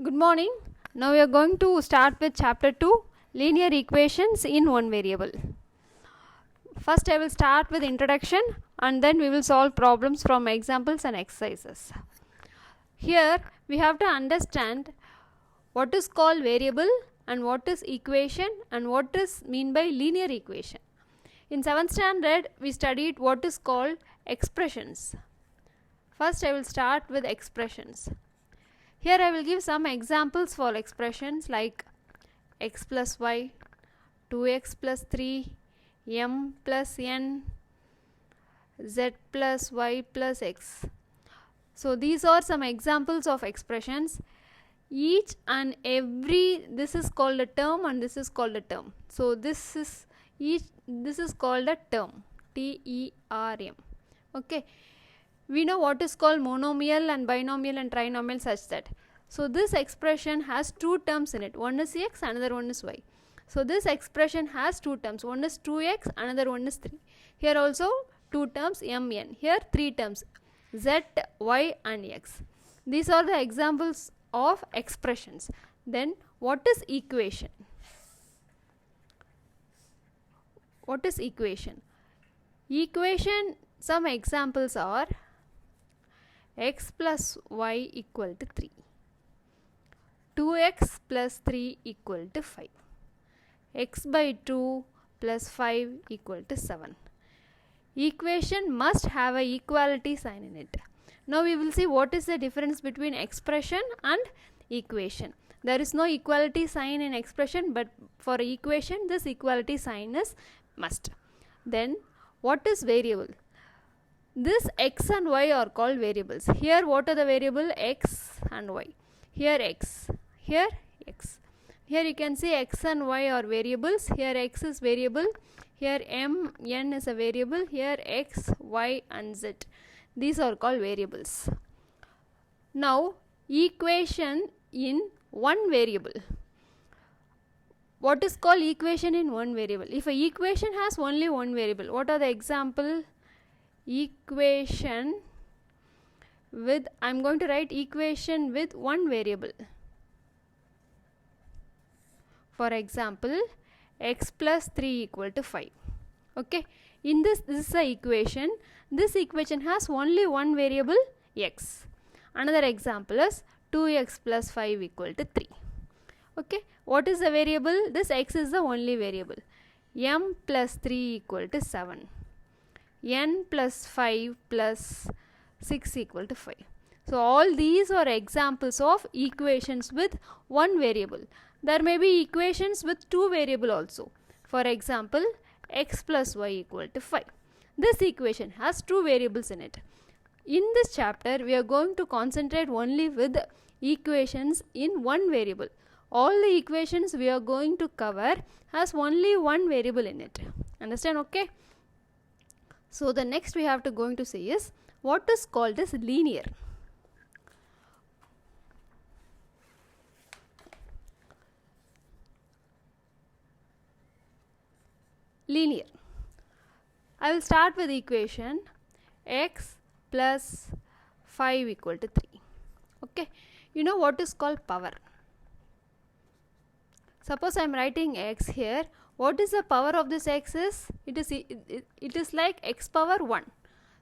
Good morning. Now we are going to start with chapter 2, linear equations in one variable. First I will start with introduction and then we will solve problems from examples and exercises. Here we have to understand what is called variable and what is equation and what is mean by linear equation. In 7th standard we studied what is called expressions. First I will start with expressions. Here I will give some examples for expressions like x plus y, 2x plus 3, m plus n, z plus y plus x. So these are some examples of expressions. Each and every, this is called a term and this is called a term. So this is called a term, T-E-R-M. Okay. We know what is called monomial and binomial and trinomial such that. So this expression has two terms in it. One is x, another one is y. So this expression has two terms. One is 2x, another one is 3. Here also two terms mn. Here three terms z, y and x. These are the examples of expressions. Then what is equation? What is equation? Equation, some examples are x plus y equal to 3, 2x plus 3 equal to 5, x by 2 plus 5 equal to 7. Equation must have a equality sign in it. Now we will see what is the difference between expression and equation. There is no equality sign in expression, but for equation this equality sign is must. Then what is variable? This x and y are called variables. Here what are the variable? X and y. Here x. Here x. Here you can see x and y are variables. Here x is variable. Here m, n is a variable. Here x, y and z. These are called variables. Now equation in one variable. What is called equation in one variable? If a equation has only one variable, what are the example? Equation with, I am going to write equation with one variable. For example, x plus 3 equal to 5. Okay, in this is the equation. This equation has only one variable x. Another example is 2x plus 5 equal to 3. Okay, what is the variable? This x is the only variable. M plus 3 equal to 7. N plus 5 plus 6 equal to 5. So all these are examples of equations with one variable. There may be equations with two variable also. For example, x plus y equal to 5. This equation has two variables in it. In this chapter we are going to concentrate only with equations in one variable. All the equations we are going to cover has only one variable in it. Understand? Okay. So the next we have to going to say is what is called as linear. Linear. I will start with equation x plus 5 equal to 3. Okay. You know what is called power. Suppose I am writing x here. What is the power of this x is? It is like x power 1.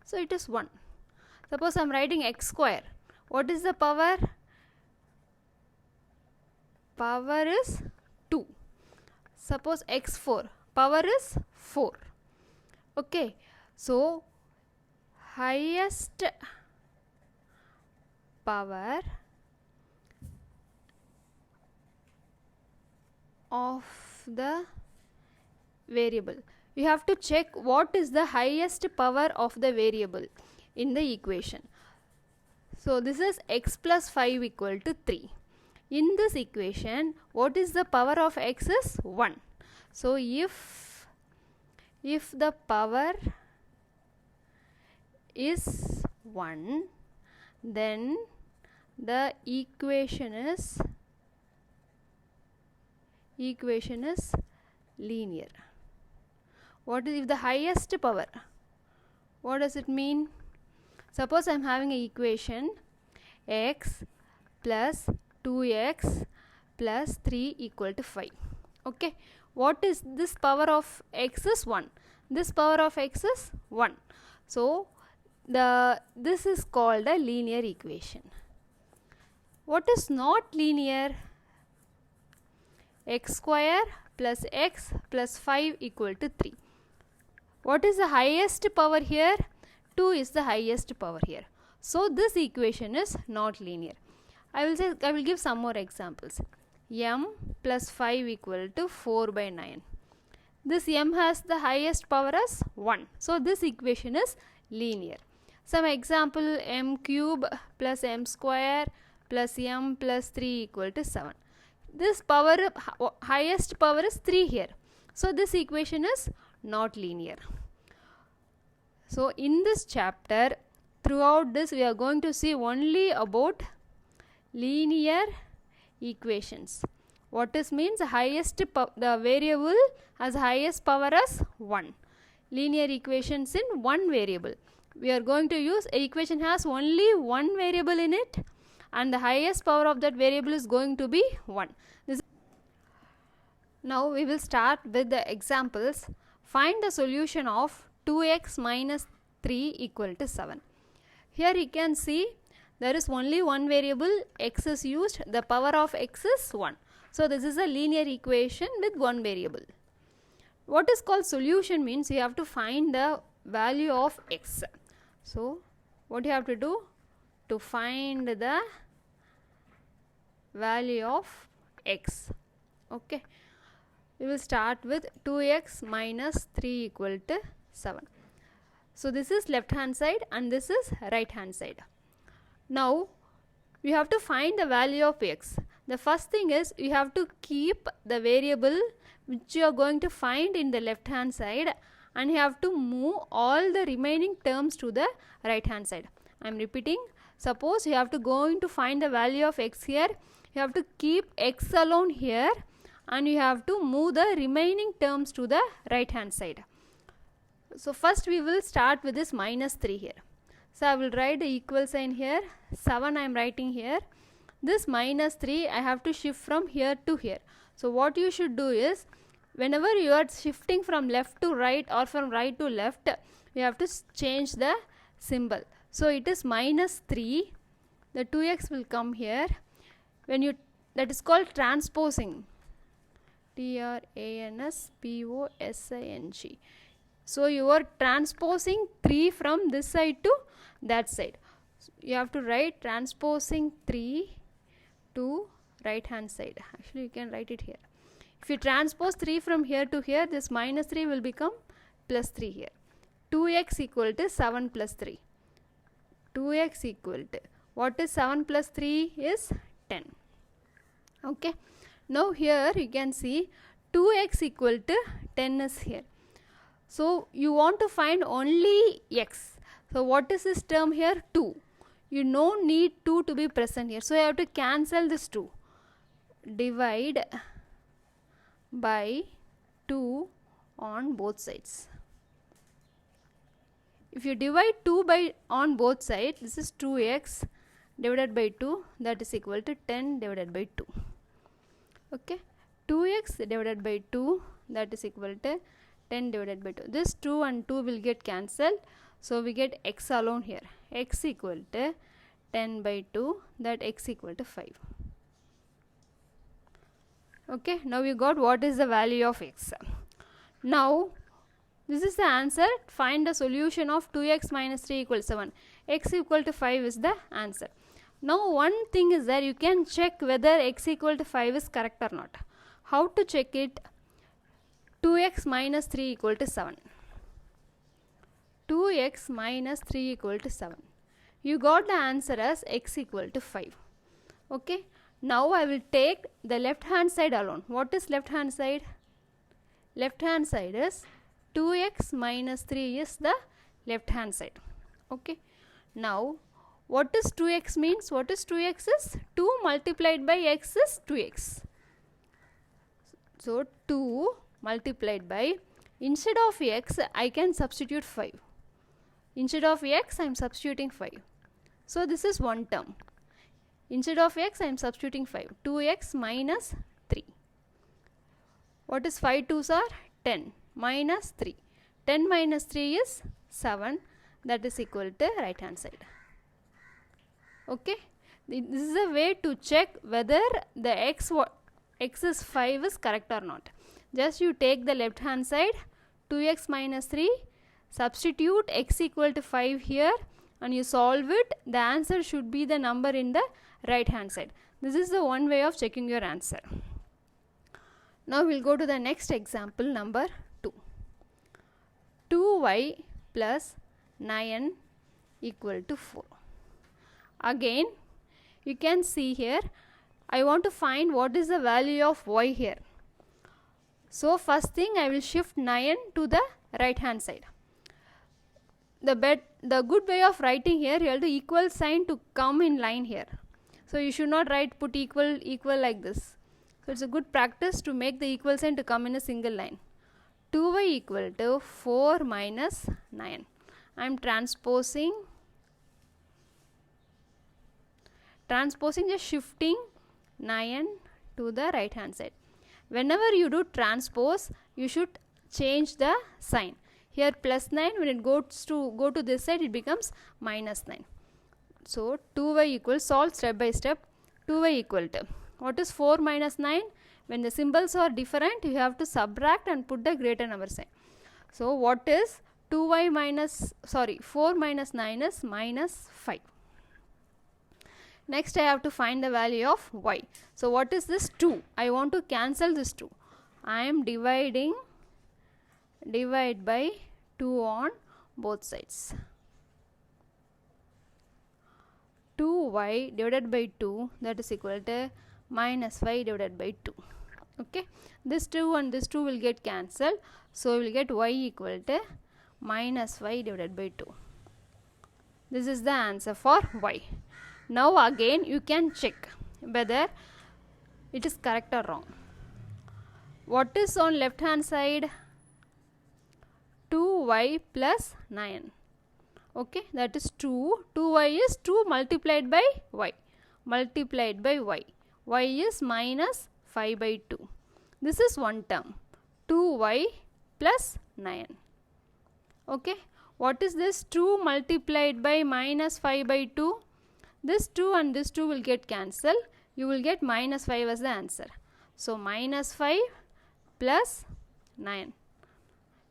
So it is 1. Suppose I am writing x square. What is the power? Power is 2. Suppose x4. Power is 4. Okay. So highest power of the variable. You have to check what is the highest power of the variable in the equation. So this is x plus 5 equal to 3. In this equation, what is the power of x is 1. So if the power is 1, then the equation is linear. What is if the highest power? What does it mean? Suppose I am having an equation x plus 2x plus 3 equal to 5. Okay, what is this power of x is 1. This power of x is 1. So this is called a linear equation. What is not linear? X square plus x plus 5 equal to 3. What is the highest power here? 2 is the highest power here. So this equation is not linear. I will give some more examples. M plus 5 equal to 4 by 9. This m has the highest power as 1. So this equation is linear. Some example, m cube plus m square plus m plus 3 equal to 7. This power, highest power is 3 here. So this equation is not linear. So in this chapter, throughout this we are going to see only about linear equations. What this means? The variable has highest power as 1. Linear equations in one variable. We are going to use equation has only one variable in it, and the highest power of that variable is going to be 1. Now we will start with the examples. Find the solution of 2x minus 3 equal to 7. Here you can see there is only one variable, x is used, the power of x is 1. So this is a linear equation with one variable. What is called solution means you have to find the value of x. So what you have to do? To find the value of x. Okay. We will start with 2x minus 3 equal to 7. So this is left hand side and this is right hand side. Now we have to find the value of x. The first thing is you have to keep the variable which you are going to find in the left hand side, and you have to move all the remaining terms to the right hand side. I am repeating. Suppose you have to going to find the value of x here. You have to keep x alone here and you have to move the remaining terms to the right hand side. So first we will start with this minus 3 here. So I will write the equal sign here. 7 I am writing here. This minus 3 I have to shift from here to here. So what you should do is, whenever you are shifting from left to right or from right to left, you have to change the symbol. So it is minus 3. The 2x will come here. That is called transposing. Transposing. So you are transposing 3 from this side to that side. You have to write transposing 3 to right hand side. Actually you can write it here. If you transpose 3 from here to here, this minus 3 will become plus 3 here. 2x equal to 7 plus 3. 2x equal to, what is 7 plus 3 is 10. Okay. Now here you can see 2x equal to 10 is here. So you want to find only x. So what is this term here? 2. You don't need 2 to be present here. So you have to cancel this 2. Divide by 2 on both sides. If you divide 2 by on both sides, this is 2x divided by 2, that is equal to 10 divided by 2. Okay, 2x divided by 2, that is equal to 10 divided by 2. This 2 and 2 will get cancelled. So we get x alone here. X equal to 10 by 2, that x equal to 5. Okay, now we got what is the value of x. Now this is the answer. Find the solution of 2x minus 3 equals 7. X equal to 5 is the answer. Now one thing is that you can check whether x equal to 5 is correct or not. How to check it? 2x minus 3 equal to 7. 2x minus 3 equal to 7. You got the answer as x equal to 5. Okay. Now I will take the left hand side alone. What is left hand side? Left hand side is 2x minus 3 is the left hand side. Okay. Now what is 2x means? What is 2x is? 2 multiplied by x is 2x. So 2 multiplied by, instead of x I can substitute 5. Instead of x I am substituting 5. So this is one term. Instead of x, I am substituting 5. 2x minus 3. What is 5 2s are 10 minus 3. 10 minus 3 is 7. That is equal to right hand side. Okay. This is a way to check whether the x is 5 is correct or not. Just you take the left hand side, 2x minus 3, substitute x equal to 5 here and you solve it. The answer should be the number in the right hand side. This is the one way of checking your answer. Now we will go to the next example, number 2. 2y plus 9 equal to 4. Again, you can see here, I want to find what is the value of y here. So first thing, I will shift 9 to the right hand side. The good way of writing here, you have the equal sign to come in line here. So you should not put equal like this. So it's a good practice to make the equal sign to come in a single line. 2y equal to 4 minus 9. I am transposing, just shifting 9 to the right hand side. Whenever you do transpose, you should change the sign. Here plus 9, when it go to this side, it becomes minus 9. So 2y equals, solve step by step. 2y equal to, what is 4 minus 9? When the symbols are different, you have to subtract and put the greater number sign. So what is 4 minus 9 is minus 5. Next I have to find the value of y. So what is this 2? I want to cancel this 2. I am divide by 2 on both sides. 2y divided by 2, that is equal to minus 5 divided by 2. Okay, this 2 and this 2 will get cancelled. So we will get y equal to minus 5 divided by 2. This is the answer for y. Now again you can check whether it is correct or wrong. What is on left hand side? 2y plus 9. Okay, that is 2. 2y is 2 multiplied by y. Y is minus 5 by 2. This is one term. 2y plus 9. Okay, what is this? 2 multiplied by minus 5 by 2. This 2 and this 2 will get cancelled. You will get minus 5 as the answer. So minus 5 plus 9.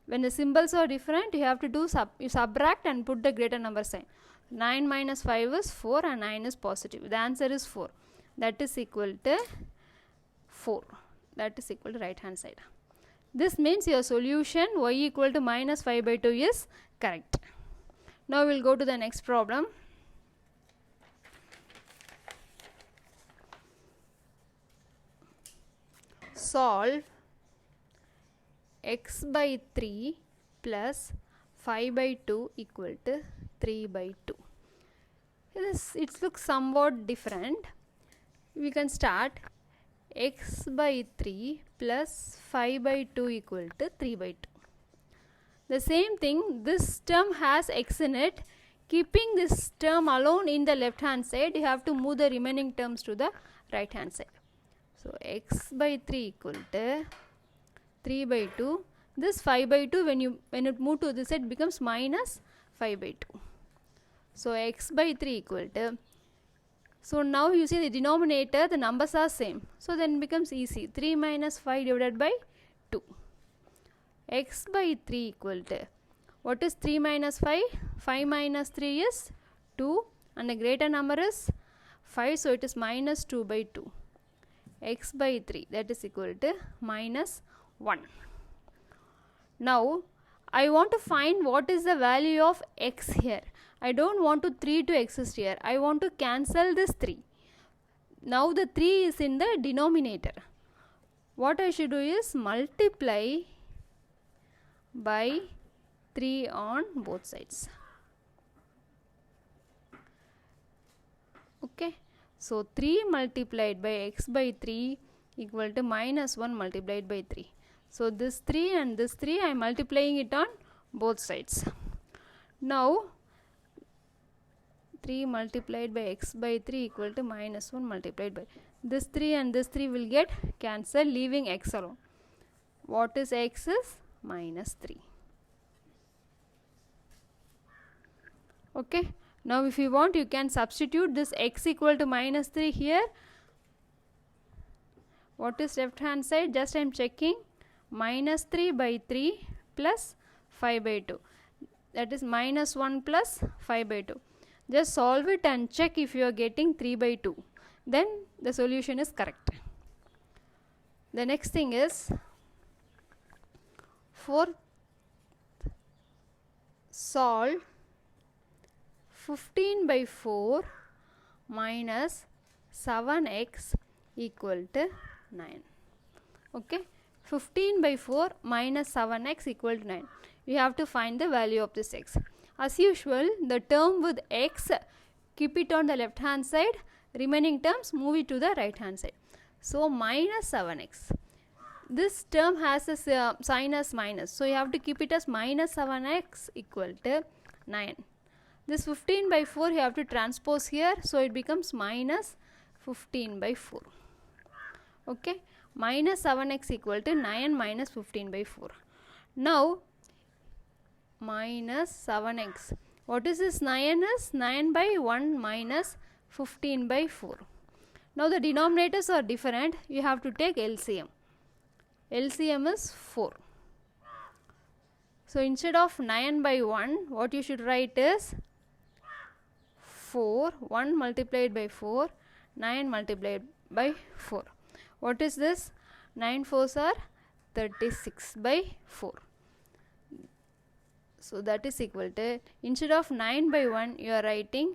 When the symbols are different, you have to do you subtract and put the greater number sign. 9 minus 5 is 4 and 9 is positive. The answer is 4. That is equal to 4. That is equal to right hand side. This means your solution y equal to minus 5 by 2 is correct. Now we will go to the next problem. Solve x by 3 plus 5 by 2 equal to 3 by 2. It looks somewhat different. We can start x by 3 plus 5 by 2 equal to 3 by 2. The same thing, this term has x in it. Keeping this term alone in the left hand side, you have to move the remaining terms to the right hand side. So x by 3 equal to 3 by 2. This 5 by 2, when it move to this side, becomes minus 5 by 2. So x by 3 equal to, so now you see the denominator, the numbers are same. So then it becomes easy. 3 minus 5 divided by 2. X by 3 equal to, what is 3 minus 5? 5 minus 3 is 2 and the greater number is 5. So it is minus 2 by 2. X by 3, that is equal to minus 1. Now I want to find what is the value of x here. I don't want 3 to exist here. I want to cancel this 3. Now the 3 is in the denominator. What I should do is multiply by 3 on both sides. Okay. So 3 multiplied by x by 3 equal to minus 1 multiplied by 3. So this 3 and this 3, I am multiplying it on both sides. Now 3 multiplied by x by 3 equal to minus 1 multiplied by this 3 and this 3 will get cancelled, leaving x alone. What is x is minus 3. Okay. Now if you want, you can substitute this x equal to minus 3 here. What is left hand side? Just I am checking. Minus 3 by 3 plus 5 by 2. That is minus 1 plus 5 by 2. Just solve it and check if you are getting 3 by 2. Then the solution is correct. The next thing is for solve 15 by 4 minus 7x equal to 9. Okay. 15 by 4 minus 7x equal to 9. We have to find the value of this x. As usual, the term with x, keep it on the left hand side. Remaining terms, move it to the right hand side. So, minus 7x. This term has a sign as minus. So, you have to keep it as minus 7x equal to 9. This 15 by 4 you have to transpose here. So, it becomes minus 15 by 4. Okay. Minus 7x equal to 9 minus 15 by 4. Now, minus 7x. What is this 9 is? 9 by 1 minus 15 by 4. Now, the denominators are different. You have to take LCM. LCM is 4. So, instead of 9 by 1, what you should write is 4. 1 multiplied by 4. 9 multiplied by 4. What is this? 9 4s are 36 by 4. So, that is equal to, instead of 9 by 1, you are writing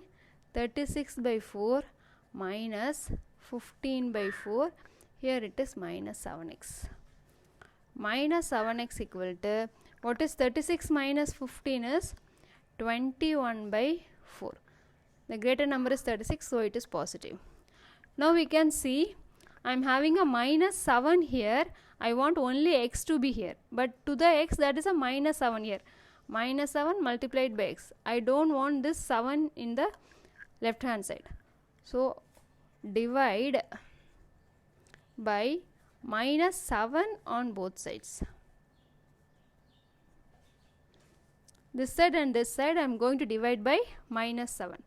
36 by 4 minus 15 by 4. Here it is minus 7x. Minus 7x equal to, what is 36 minus 15 is 21 by 4. The greater number is 36, so it is positive. Now, we can see I am having a minus 7 here. I want only x to be here. But to the x, that is a minus 7 here. Minus 7 multiplied by x. I don't want this 7 in the left hand side. So, divide by minus 7 on both sides. This side and this side I am going to divide by minus 7.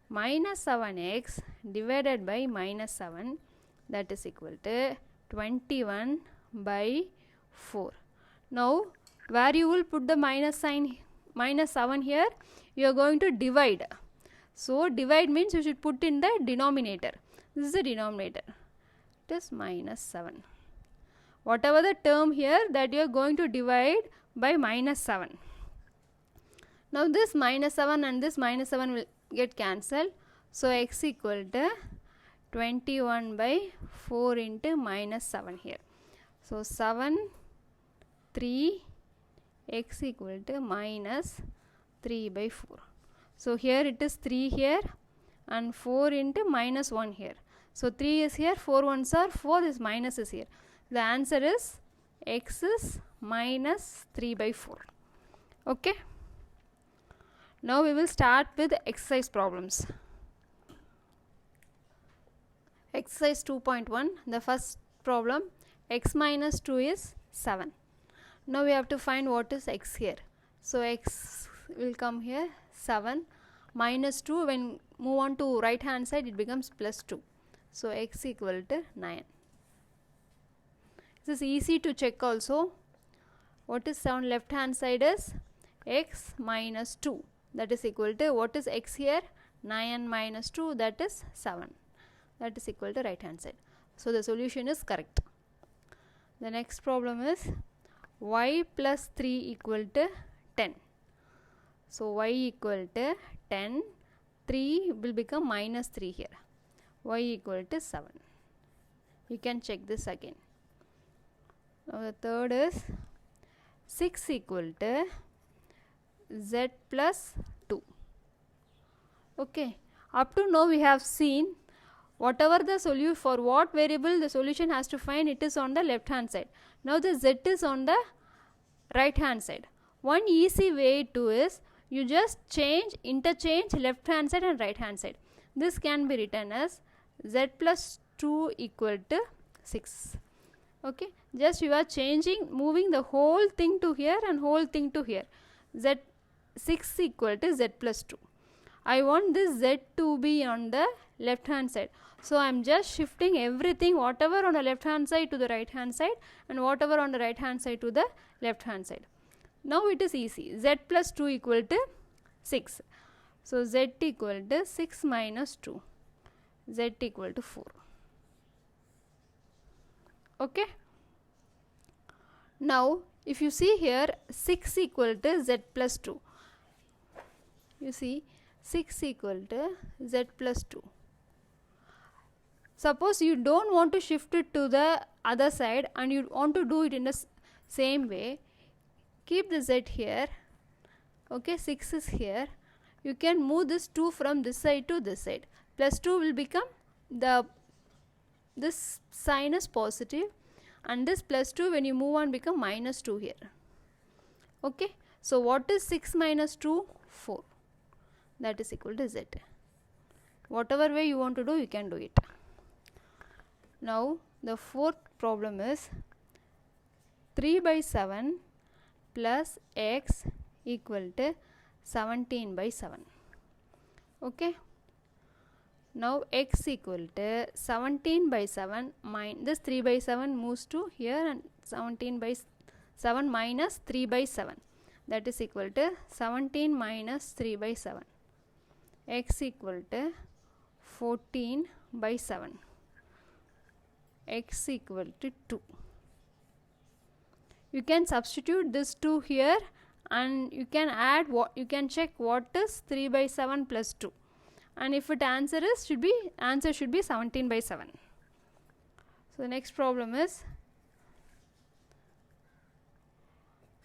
Minus 7x divided by minus 7, that is equal to 21 by 4. Now, where you will put the minus sign, minus 7 here, you are going to divide. So, divide means you should put in the denominator. This is the denominator. It is minus 7. Whatever the term here, that you are going to divide by minus 7. Now, this minus 7 and this minus 7 will get cancelled. So, x equal to 21 by 4 into minus 7 here. So, 7, 3, x equal to minus 3 by 4. So, here it is 3 here and 4 into minus 1 here. So, 3 is here, 4 ones are 4, this minus is here. The answer is x is minus 3 by 4. Okay. Now, we will start with exercise problems. Exercise 2.1, the first problem, x minus 2 is 7. Now, we have to find what is x here. So, x will come here 7 minus 2, when move on to right hand side it becomes plus 2. So, x equal to 9. This is easy to check also. What is on left hand side is x minus 2, that is equal to, what is x here? 9 minus 2, that is 7. That is equal to right hand side. So, the solution is correct. The next problem is y plus 3 equal to 10. So, y equal to 10, 3 will become minus 3 here. Y equal to 7. You can check this again. Now, the third is 6 equal to z plus 2. Okay. Up to now we have seen whatever the solution, for what variable the solution has to find, it is on the left hand side. Now, the z is on the right hand side. One easy way to is, you just interchange left hand side and right hand side. This can be written as z plus 2 equal to 6. Okay, just you are moving the whole thing to here and whole thing to here. Z6 equal to z plus 2. I want this z to be on the left hand side. So I am just shifting everything, whatever on the left hand side to the right hand side and whatever on the right hand side to the left hand side. Now it is easy. Z plus 2 equal to 6. So z equal to 6 minus 2. Z equal to 4. Okay. Now if you see here, 6 equal to z plus 2. You see 6 equal to z plus 2. Suppose you don't want to shift it to the other side and you want to do it in the same way, keep the z here. Okay, 6 is here. You can move this 2 from this side to this side. Plus 2 will become this sign is positive, and this plus 2 when you move on become minus 2 here. Okay, so what is 6 minus 2? 4. That is equal to z. Whatever way you want to do, you can do it. Now the fourth problem is 3 by 7 plus x equal to 17 by 7. Okay. Now x equal to 17 by 7 this 3 by 7 moves to here, and 17 by 7 minus 3 by 7, that is equal to 17 minus 3 by 7. X equal to 14 by 7. X equal to 2. You can substitute this 2 here and you can add you can check what is 3 by 7 plus 2, and if it answer should be 17 by 7. So the next problem is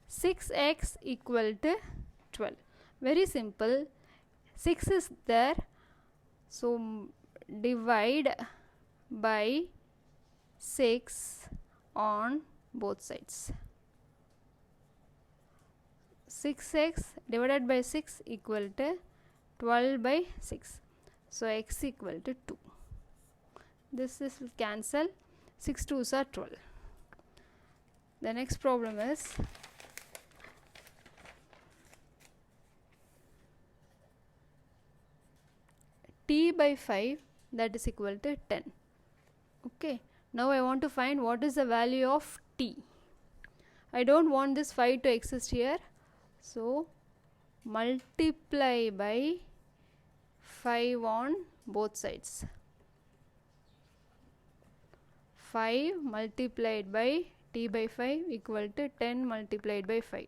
6x equal to 12. Very simple. 6 is there, so divide by 6 on both sides. 6x divided by 6 equal to 12 by 6. So x equal to 2. This will cancel. 6 2s are 12. The next problem is t by 5, that is equal to 10. Okay. Now I want to find what is the value of t. I don't want this 5 to exist here. So multiply by 5 on both sides. 5 multiplied by t by 5 equal to 10 multiplied by 5.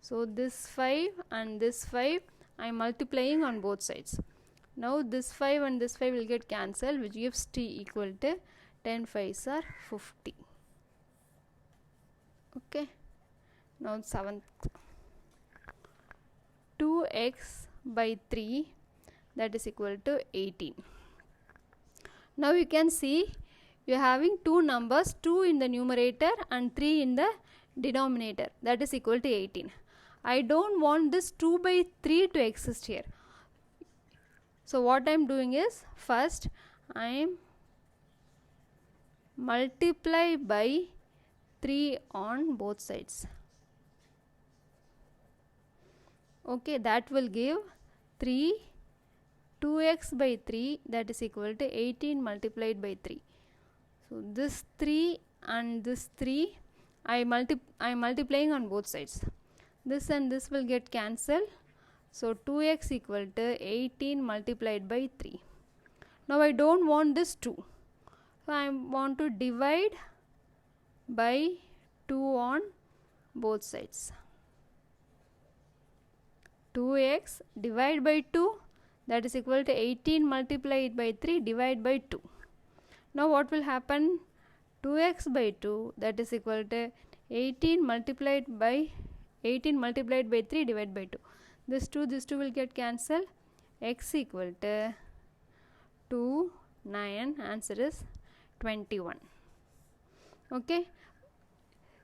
So this 5 and this 5 I am multiplying on both sides. Now this 5 and this 5 will get cancelled, which gives t equal to 10 5s are 50. Okay. Now 7th. 2x by 3, that is equal to 18. Now you can see you are having two numbers, 2 in the numerator and 3 in the denominator, that is equal to 18. I don't want this 2 by 3 to exist here. So what I am doing is, first I am multiply by 3 on both sides. Okay, that will give 2x by 3, that is equal to 18 multiplied by 3. So this 3 and this 3 I am multiplying on both sides. This and this will get cancelled. So 2x equal to 18 multiplied by 3. Now I don't want this 2. So I want to divide by 2 on both sides. 2x divide by 2, that is equal to 18 multiplied by 3 divide by 2. Now what will happen? 2x by 2, that is equal to 18 multiplied by 3 divided by 2. This 2 will get cancelled. X equal to 2, 9, answer is 21. Okay.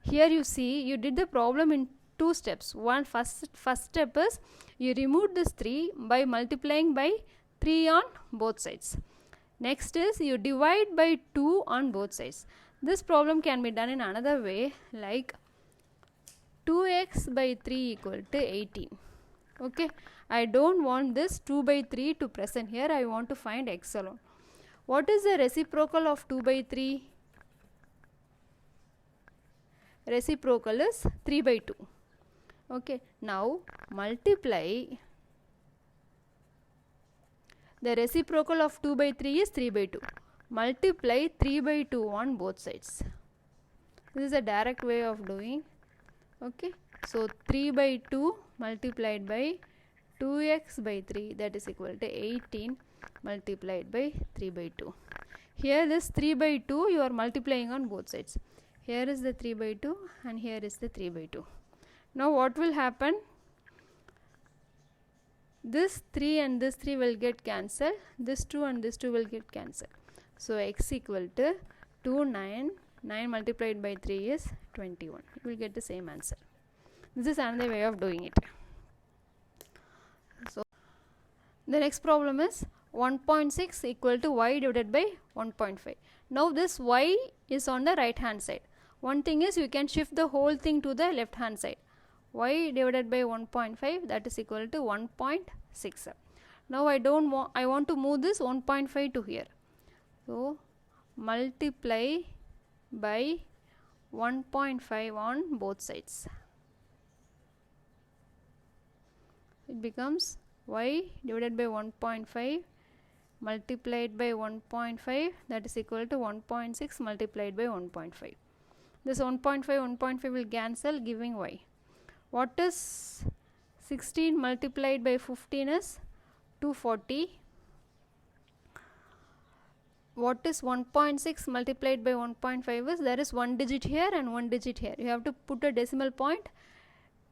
Here you see you did the problem in two steps. First step is you remove this 3 by multiplying by 3 on both sides. Next is you divide by 2 on both sides. This problem can be done in another way, like 2x by 3 equal to 18. Okay, I don't want this 2 by 3 to present here. I want to find x alone. What is the reciprocal of 2 by 3? Reciprocal is 3 by 2. Okay, now multiply. The reciprocal of 2 by 3 is 3 by 2. Multiply 3 by 2 on both sides. This is a direct way of doing. Okay, so 3 by 2 multiplied by 2x by 3, that is equal to 18 multiplied by 3 by 2. Here this 3 by 2 you are multiplying on both sides. Here is the 3 by 2 and here is the 3 by 2. Now what will happen? This 3 and this 3 will get cancelled. This 2 and this 2 will get cancelled. So x equal to 2, 9. 9 multiplied by 3 is 21. You will get the same answer. This is another way of doing it. So the next problem is 1.6 equal to y divided by 1.5. Now this y is on the right hand side. One thing is you can shift the whole thing to the left hand side. Y divided by 1.5, that is equal to 1.6. Now I want to move this 1.5 to here. So multiply by 1.5 on both sides. It becomes y divided by 1.5 multiplied by 1.5, that is equal to 1.6 multiplied by 1.5. This 1.5 will cancel, giving y. What is 16 multiplied by 15 is 240. What is 1.6 multiplied by 1.5 is, there is one digit here and one digit here. You have to put a decimal point,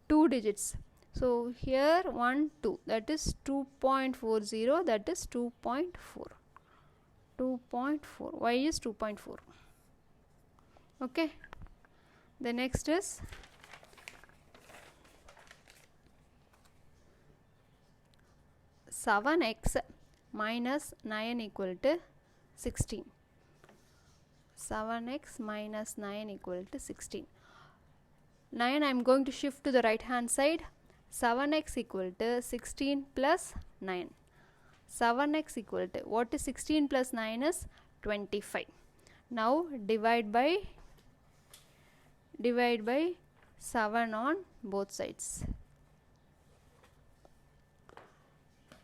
2 digits. So here 1, 2, that is 2.40, that is 2.4. 2.4, y is 2.4. Okay. The next is seven x minus 9 equal to 16. 7x minus 9 equal to 16. 9 I am going to shift to the right hand side. 7x equal to 16 plus 9. 7x equal to, what is 16 plus 9 is 25. Now divide by 7 on both sides.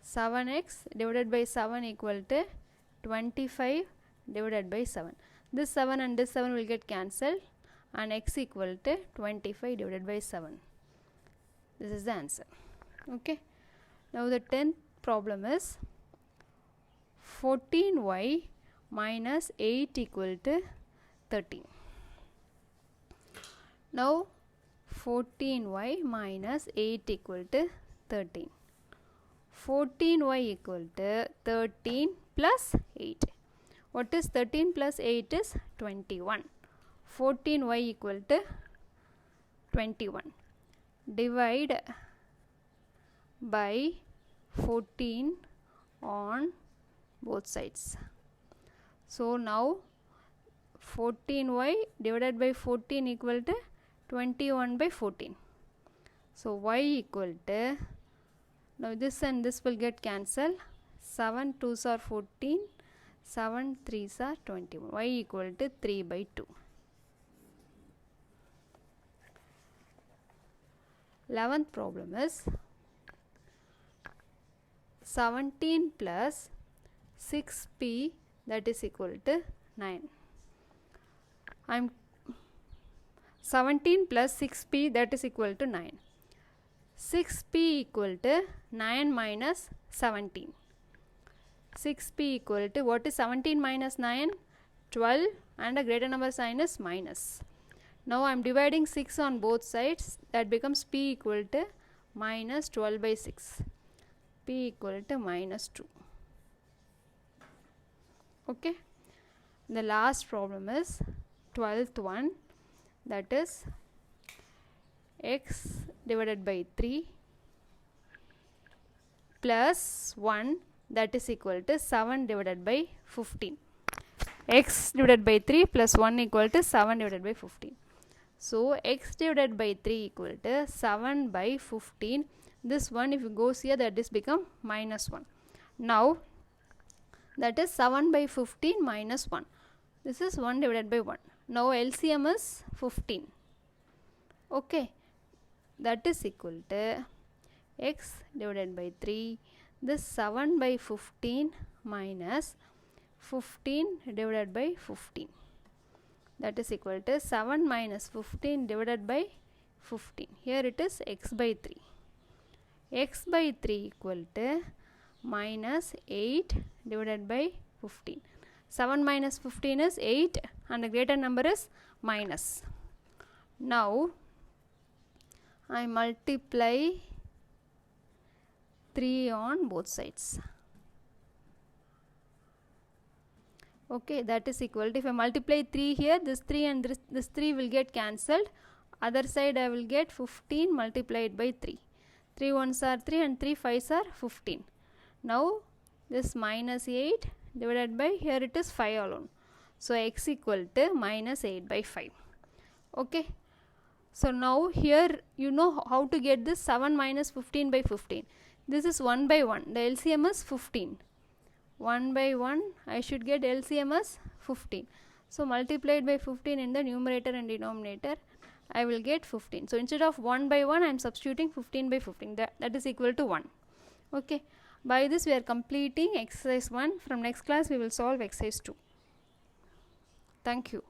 7x divided by 7 equal to 25 divided by 7. This 7 and this 7 will get cancelled and x equal to 25 divided by 7. This is the answer. Okay. Now the 10th problem is 14y minus 8 equal to 13. Now 14y minus 8 equal to 13. 14y equal to 13 plus 8. What is 13 plus 8 is 21. 14y equal to 21. Divide by 14 on both sides. So now 14y divided by 14 equal to 21 by 14. So y equal to, now this and this will get cancelled. 7 2s are 14, 7 3s are 21. Y equal to 3 by 2. 11th problem is 17 plus 6p, that is equal to 9. 17 plus 6p, that is equal to 9. 6p equal to 9 minus 17. 6p equal to, what is 17 minus 9? 12, and a greater number sign is minus. Now I am dividing 6 on both sides. That becomes p equal to minus 12 by 6. P equal to minus 2. Okay. The last problem is 12th one, that is x divided by 3 plus 1, that is equal to 7 divided by 15. X divided by 3 plus 1 equal to 7 divided by 15. So x divided by 3 equal to 7 by 15. This one, if it goes here, that is become minus 1. Now that is 7 by 15 minus 1. This is 1 divided by 1. Now LCM is 15. Okay, that is equal to x divided by 3. This 7 by 15 minus 15 divided by 15. That is equal to 7 minus 15 divided by 15. Here it is x by 3. X by 3 equal to minus 8 divided by 15. 7 minus 15 is 8 and the greater number is minus. Now I multiply 3 on both sides. Okay, that is equal to, if I multiply 3 here, this 3 and this 3 will get cancelled. Other side I will get 15 multiplied by 3. 3 ones are 3 and 3 5s are 15. Now this minus 8 divided by, here it is 5 alone. So x equal to minus 8 by 5. Okay. So now here you know how to get this 7 minus 15 by 15. This is 1 by 1. The LCM is 15. 1 by 1, I should get LCM as 15. So multiplied by 15 in the numerator and denominator, I will get 15. So instead of 1 by 1, I am substituting 15 by 15. That is equal to 1. Okay. By this we are completing exercise 1. From next class we will solve exercise 2. Thank you.